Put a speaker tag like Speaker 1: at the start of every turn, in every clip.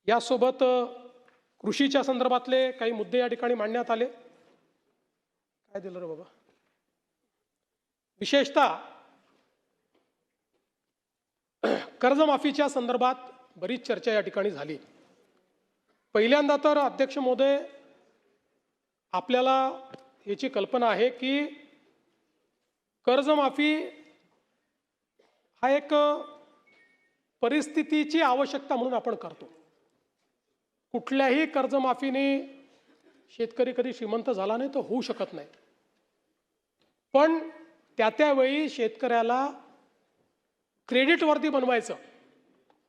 Speaker 1: यासोबत कृषीच्या संदर्भातले काही मुद्दे या ठिकाणी मांडण्यात आले। काय दिलं रे बाबा? विशेषतः कर्जमाफीच्या संदर्भात बरीच चर्चा या ठिकाणी झाली। पहिल्यांदा तर अध्यक्ष महोदय, आपल्याला याची कल्पना आहे की कर्जमाफी हा एक परिस्थितीची आवश्यकता म्हणून आपण करतो। कुठल्याही कर्जमाफीने शेतकरी कधी श्रीमंत झाला नाही, तो होऊ शकत नाही। पण त्यावेळी शेतकऱ्याला क्रेडिटवर्दी बनवायचं,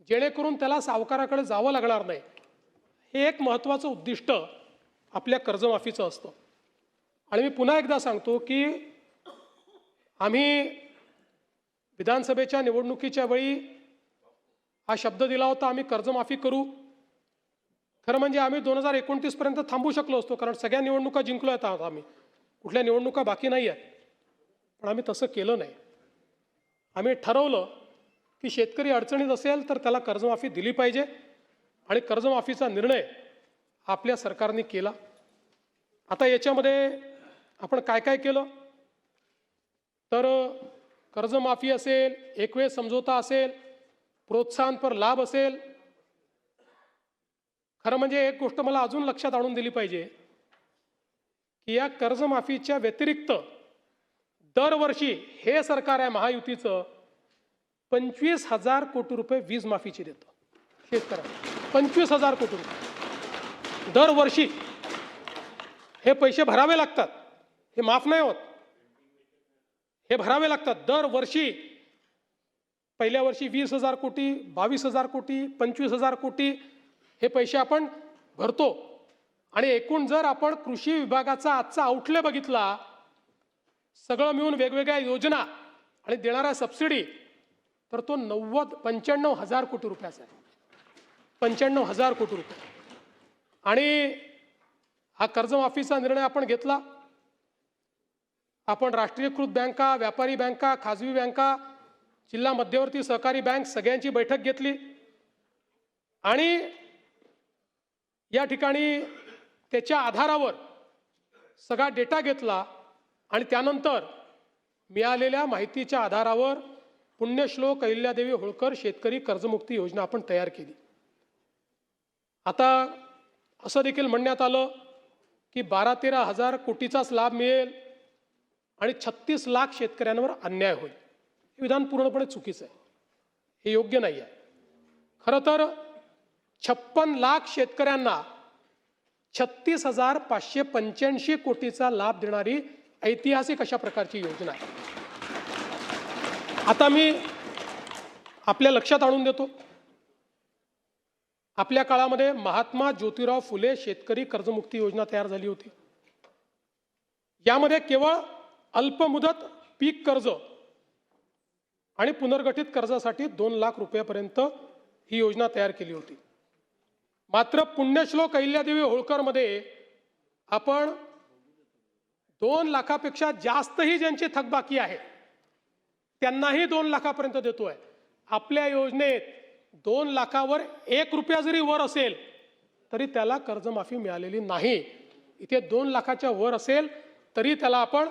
Speaker 1: जेणेकरून त्याला सावकाराकडे जावं लागणार नाही, हे एक महत्त्वाचं उद्दिष्ट आपल्या कर्जमाफीचं असतं। आणि मी पुन्हा एकदा सांगतो की आम्ही विधानसभेच्या निवडणुकीच्या वेळी हा शब्द दिला होता, आम्ही कर्जमाफी करू। खरं म्हणजे आम्ही 2029 पर्यंत थांबू शकलो असतो, कारण सगळ्या निवडणुका जिंकलो आहेत आम्ही, कुठल्या निवडणुका बाकी नाही आहेत। पण आम्ही तसं केलं नाही। आम्ही ठरवलं की शेतकरी अडचणीत असेल तर त्याला कर्जमाफी दिली पाहिजे, आणि कर्जमाफीचा निर्णय आपल्या सरकारने केला। आता याच्यामध्ये आपण काय काय केलं तर कर्जमाफी असेल, एकवेळ समझोता असेल, प्रोत्साहनपर लाभ असेल। खरं म्हणजे एक गोष्ट मला अजून लक्षात आणून दिली पाहिजे की या कर्जमाफीच्या व्यतिरिक्त दरवर्षी हे सरकार आहे महायुतीचं 25,000 कोटी रुपये वीज माफीची देतं शेतकऱ्यांना। 25,000 कोटी रुपये दरवर्षी हे पैसे भरावे लागतात, हे माफ नाही होत, हे भरावे लागतात दरवर्षी। पहिल्या वर्षी 20,000 कोटी, 22,000 कोटी, 25,000 कोटी हे पैसे आपण भरतो। आणि एकूण जर आपण कृषी विभागाचा आजचा आउटले बघितला, सगळं मिळून वेगवेगळ्या योजना आणि देणाऱ्या सबसिडी, तर तो 95,000 कोटी रुपयाचा आहे। 95,000 कोटी रुपये। आणि हा कर्जमाफीचा निर्णय आपण घेतला। आपण राष्ट्रीयकृत बँका, व्यापारी बँका, खाजगी बँका, जिल्हा मध्यवर्ती सहकारी बँक सगळ्यांची बैठक घेतली आणि या ठिकाणी त्याच्या आधारावर सगळा डेटा घेतला, आणि त्यानंतर मिळालेल्या माहितीच्या आधारावर पुण्यश्लोक अहिल्यादेवी होळकर शेतकरी कर्जमुक्ती योजना आपण तयार केली। आता असं देखील म्हणण्यात आलं की 12-13 हजार कोटीचाच लाभ मिळेल आणि 36 लाख शेतकऱ्यांवर अन्याय होईल। हे विधान पूर्णपणे चुकीचं आहे, हे योग्य नाही आहे। खरं तर 56 लाख शेतकऱ्यांना 36,585 कोटीचा लाभ देणारी ऐतिहासिक अशा प्रकारची योजना आहे। आता मी आपल्या लक्षात आणून देतो, आपल्या काळामध्ये महात्मा ज्योतिराव फुले शेतकरी कर्जमुक्ती योजना तयार झाली होती। यामध्ये केवळ अल्पमुदत पीक कर्ज आणि पुनर्गठित कर्जासाठी 2 लाख रुपयापर्यंत ही योजना तयार केली होती। मात्र पुण्यश्लोक अहिल्यादेवी होळकर मध्ये आपण 2 लाखापेक्षा जास्तही ज्यांची थकबाकी आहे त्यांनाही 2 लाखापर्यंत देतोय। आपल्या योजनेत 2 लाखावर 1 रुपया जरी वर असेल तरी त्याला कर्जमाफी मिळालेली नाही। इथे 2 लाखाच्या वर असेल तरी त्याला आपण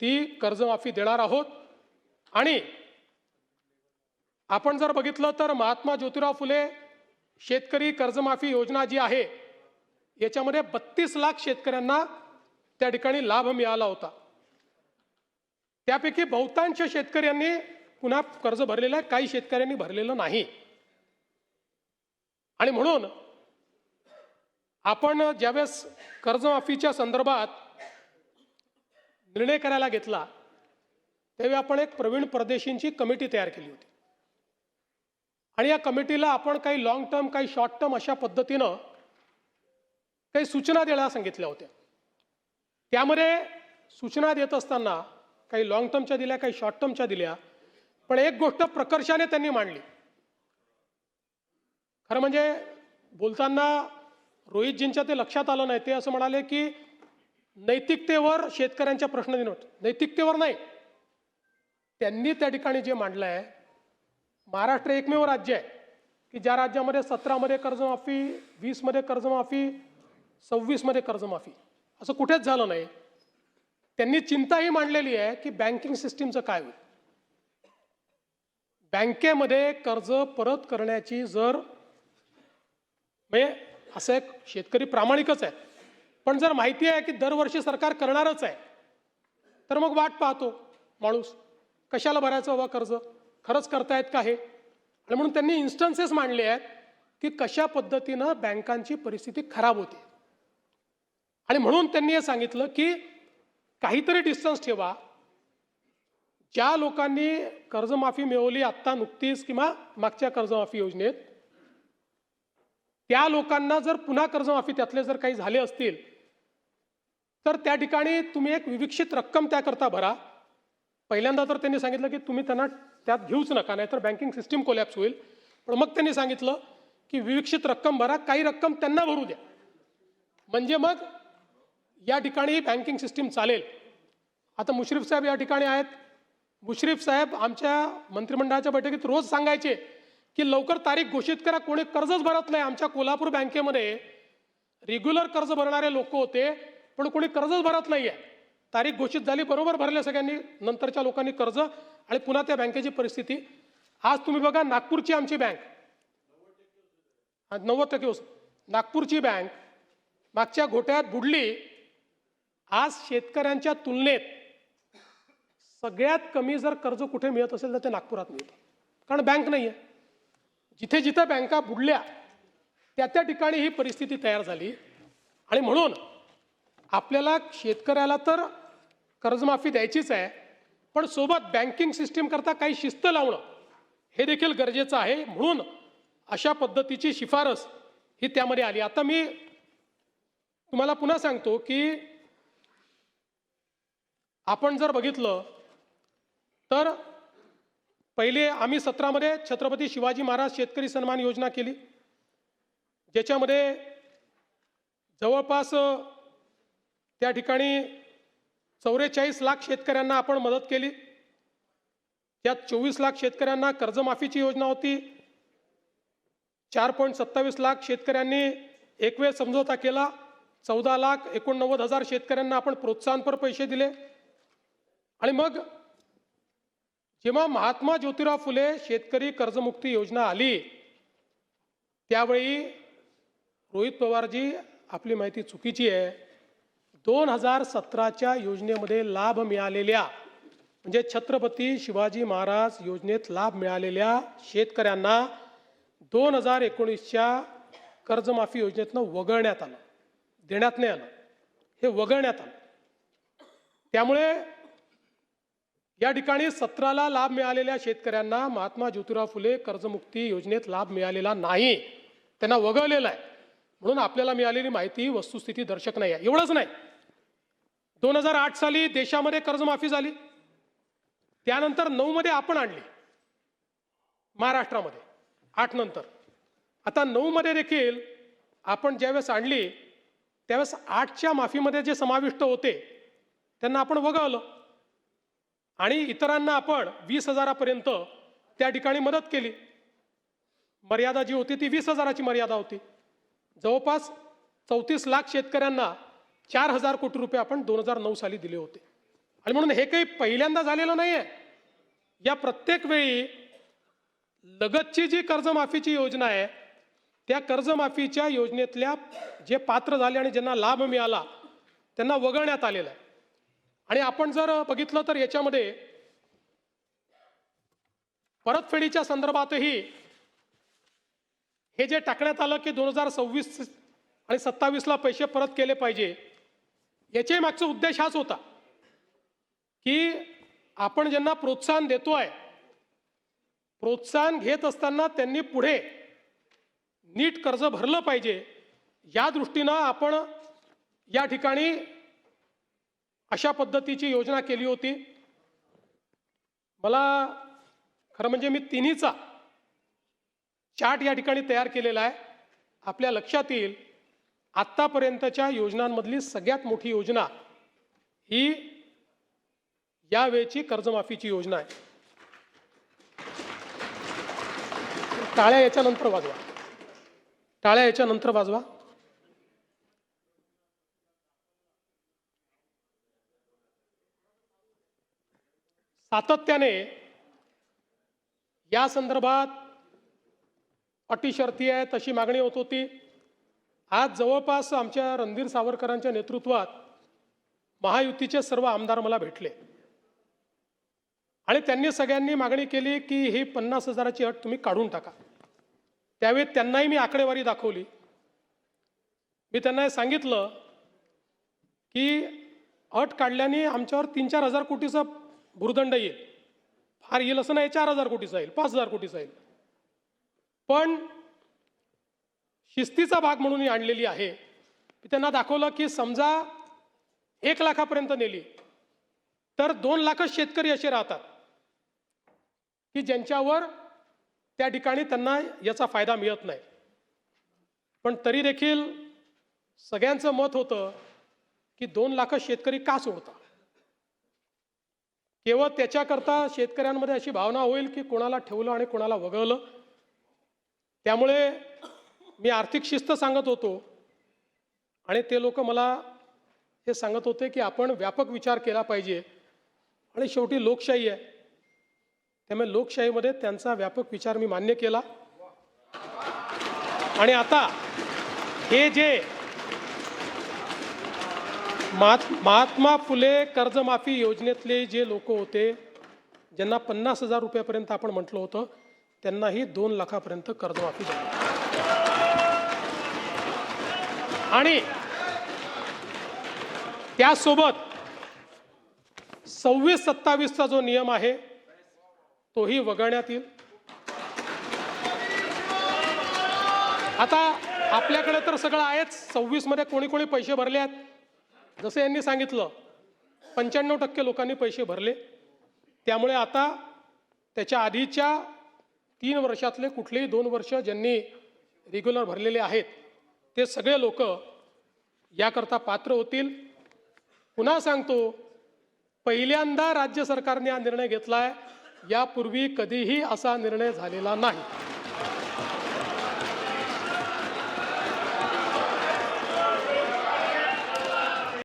Speaker 1: ती कर्जमाफी देणार आहोत। आणि आपण जर बघितलं तर महात्मा ज्योतिराव फुले शेतकरी कर्जमाफी योजना जी आहे याच्यामध्ये 32 लाख शेतकऱ्यांना त्या ठिकाणी लाभ मिळाला होता। त्यापैकी बहुतांश शेतकऱ्यांनी पुन्हा कर्ज भरलेलं आहे, काही शेतकऱ्यांनी भरलेलं नाही। आणि म्हणून आपण ज्यावेळेस कर्जमाफीच्या संदर्भात निर्णय करायला घेतला त्यावेळी आपण एक प्रवीण परदेशींची कमिटी तयार केली होती, आणि या कमिटीला आपण काही लॉंग टर्म, काही शॉर्ट टर्म अशा पद्धतीनं काही सूचना द्यायला सांगितल्या होत्या। त्यामध्ये सूचना देत असताना काही लॉंग टर्मच्या दिल्या, काही शॉर्ट टर्मच्या दिल्या, पण एक गोष्ट प्रकर्षाने त्यांनी मांडली। खरं म्हणजे बोलताना रोहितजींच्या ते लक्षात आलं नाही, ते असं म्हणाले की नैतिकतेवर शेतकऱ्यांच्या प्रश्न देणं, नैतिकतेवर नाही, त्यांनी त्या ठिकाणी जे मांडलं आहे, महाराष्ट्र एकमेव राज्य आहे की ज्या राज्यामध्ये 17 मध्ये कर्जमाफी, 20 मध्ये कर्जमाफी, 26 मध्ये कर्जमाफी, असं कुठेच झालं नाही. त्यांनी चिंताही मांडलेली आहे की बँकिंग सिस्टीमचं काय होईल. बँकेमध्ये कर्ज परत करण्याची जर म्हणजे असं एक शेतकरी प्रामाणिकच आहे, पण जर माहिती आहे की दरवर्षी सरकार करणारच आहे, तर मग वाट पाहतो माणूस, कशाला भरायचं बाबा कर्ज, खरंच करतायत का हे. आणि म्हणून त्यांनी इन्स्टन्सेस मांडले आहेत की कशा पद्धतीनं बँकांची परिस्थिती खराब होते. आणि म्हणून त्यांनी हे सांगितलं की काहीतरी डिस्टन्स ठेवा. ज्या लोकांनी कर्जमाफी मिळवली आत्ता नुकतीच किंवा मागच्या कर्जमाफी योजनेत, त्या लोकांना जर पुन्हा कर्जमाफी त्यातले जर काही झाले असतील तर त्या ठिकाणी तुम्ही एक विविक्षित रक्कम त्याकरता भरा. पहिल्यांदा तर त्यांनी सांगितलं की तुम्ही त्यांना त्यात घेऊच नका, नाहीतर बँकिंग सिस्टीम कोलॅप्स होईल. पण मग त्यांनी सांगितलं की विविक्षित रक्कम भरा, काही रक्कम त्यांना भरू द्या, म्हणजे मग या ठिकाणी बँकिंग सिस्टीम चालेल. आता मुश्रीफ साहेब या ठिकाणी आहेत. मुश्रीफ साहेब आमच्या मंत्रिमंडळाच्या बैठकीत रोज सांगायचे की लवकर तारीख घोषित करा, कोणी कर्जच भरत नाही. आमच्या कोल्हापूर बँकेमध्ये रेग्युलर कर्ज भरणारे लोक होते, पण कोणी कर्जच भरत नाही आहे. तारीख घोषित झाली, बरोबर भरले सगळ्यांनी, नंतरच्या लोकांनी कर्ज, आणि पुन्हा त्या बँकेची परिस्थिती. आज तुम्ही बघा, नागपूरची आमची बँक 90% नागपूरची बँक मागच्या घोटाळ्यात बुडली. आज शेतकऱ्यांच्या तुलनेत सगळ्यात कमी जर कर्ज कुठे मिळत असेल तर ते नागपुरात मिळतं, कारण बँक नाही आहे. जिथे जिथे बँका बुडल्या त्या त्या ठिकाणी ही परिस्थिती तयार झाली. आणि म्हणून आपल्याला शेतकऱ्याला तर कर्जमाफी द्यायचीच आहे, पण सोबत बँकिंग सिस्टीम करता काही शिस्त लावणं हे देखील गरजेचं आहे. म्हणून अशा पद्धतीची शिफारस ही त्यामध्ये आली. आता मी तुम्हाला पुन्हा सांगतो की आपण जर बघितलं तर पहिले आम्ही 17 मध्ये छत्रपती शिवाजी महाराज शेतकरी सन्मान योजना केली, ज्याच्यामध्ये जवळपास त्या ठिकाणी 44 लाख शेतकऱ्यांना आपण मदत केली. त्यात 24 लाख शेतकऱ्यांना कर्जमाफीची योजना होती. 4.27 लाख शेतकऱ्यांनी एक वेळ समझोता केला. 14,89,000 शेतकऱ्यांना आपण प्रोत्साहनपर पैसे दिले. आणि मग जेव्हा महात्मा ज्योतिराव फुले शेतकरी कर्जमुक्ती योजना आली, त्यावेळी रोहित पवारजी, आपली माहिती चुकीची आहे, 2017च्या योजनेमध्ये लाभ मिळालेल्या, म्हणजे छत्रपती शिवाजी महाराज योजनेत लाभ मिळालेल्या शेतकऱ्यांना 2019च्या कर्जमाफी योजनेतनं वगळण्यात आलं, देण्यात नाही आलं, हे वगळण्यात आलं. त्यामुळे या ठिकाणी 17ला लाभ मिळालेल्या शेतकऱ्यांना महात्मा ज्योतिराव फुले कर्जमुक्ती योजनेत लाभ मिळालेला नाही, त्यांना वगळलेला आहे. म्हणून आपल्याला मिळालेली माहिती वस्तुस्थिती दर्शक नाही आहे. एवढंच नाही, 2008 साली देशामध्ये कर्जमाफी झाली, त्यानंतर 9 मध्ये आपण आणली महाराष्ट्रामध्ये, 8 नंतर. आता 9 मध्ये देखील आपण ज्यावेळेस आणली त्यावेळेस 8च्या माफीमध्ये जे समाविष्ट होते त्यांना आपण वगळलं आणि इतरांना आपण 20,000पर्यंत त्या ठिकाणी मदत केली. मर्यादा जी होती ती 20,000ची मर्यादा होती. जवळपास 34 लाख शेतकऱ्यांना 4,000 कोटी रुपये आपण 2009 साली दिले होते. आणि म्हणून हे काही पहिल्यांदा झालेलं नाही आहे. या प्रत्येक वेळी लगतची जी कर्जमाफीची योजना आहे त्या कर्जमाफीच्या योजनेतल्या जे पात्र झाले आणि ज्यांना लाभ मिळाला त्यांना वगळण्यात आलेलं आहे. आणि आपण जर बघितलं तर याच्यामध्ये परतफेडीच्या संदर्भातही हे जे टाकण्यात आलं की 2026 आणि 27ला पैसे परत केले पाहिजे, याच्या मागचा उद्देश हाच होता की आपण ज्यांना प्रोत्साहन देतोय, प्रोत्साहन घेत असताना त्यांनी पुढे नीट कर्ज भरलं पाहिजे, या दृष्टीनं आपण या ठिकाणी अशा पद्धतीची योजना केली होती. मला खरं म्हणजे मी तिन्हीचा चार्ट या ठिकाणी तयार केलेला आहे. आपल्या लक्षात येईल आत्तापर्यंतच्या योजनांमधली सगळ्यात मोठी योजना ही यावेळची कर्जमाफीची योजना आहे. टाळ्या याच्यानंतर वाजवा. टाळ्या याच्यानंतर वाजवा. सातत्याने या संदर्भात अटी शर्ती आहेत तशी मागणी होत होती. आज जवळपास आमच्या रणधीर सावरकरांच्या नेतृत्वात महायुतीचे सर्व आमदार मला भेटले आणि त्यांनी सगळ्यांनी मागणी केली की ही 50,000ची अट तुम्ही काढून टाका. त्यावेळी त्यांनाही मी आकडेवारी दाखवली. मी त्यांना हे सांगितलं की अट काढल्याने आमच्यावर 3-4 हजार कोटीचा भुर्दंड येईल. फार येईल असं नाही, 4,000 कोटीचा येईल, 5,000 कोटीचा येईल. पण शिस्तीचा भाग म्हणून ही आणलेली आहे. मी त्यांना दाखवलं की समजा 1 लाखापर्यंत नेली तर 2 लाखच शेतकरी असे राहतात की ज्यांच्यावर त्या ठिकाणी त्यांना याचा फायदा मिळत नाही. पण तरी देखील सगळ्यांचं मत होतं की 2 लाख शेतकरी का सोडता. केवळ त्याच्याकरता शेतकऱ्यांमध्ये अशी भावना होईल की कोणाला ठेवलं आणि कोणाला वगळलं. त्यामुळे मी आर्थिक शिस्त सांगत होतो आणि ते लोक मला हे सांगत होते की आपण व्यापक विचार केला पाहिजे आणि शेवटी लोकशाही आहे. त्यामुळे लोकशाहीमध्ये त्यांचा व्यापक विचार मी मान्य केला. आणि आता हे जे महात्मा फुले कर्जमाफी योजनेतले जे लोक होते ज्यांना 50,000 रुपयापर्यंत आपण म्हटलं होतं त्यांनाही 2 लाखापर्यंत कर्जमाफी झाली. आणि त्यासोबत 26-27चा जो नियम आहे तोही वगळण्यात येईल. आता आपल्याकडे तर सगळं आहेच. 26 मध्ये कोणी कोणी पैसे भरले आहेत. जसं यांनी सांगितलं 95% लोकांनी पैसे भरले. त्यामुळे आता त्याच्या आधीच्या 3 वर्षातले कुठलेही 2 वर्ष ज्यांनी रेग्युलर भरलेले आहेत ते सगळे लोक याकरता पात्र होतील. पुन्हा सांगतो, पहिल्यांदा राज्य सरकारने हा निर्णय घेतलाय. यापूर्वी कधीही असा निर्णय झालेला नाही.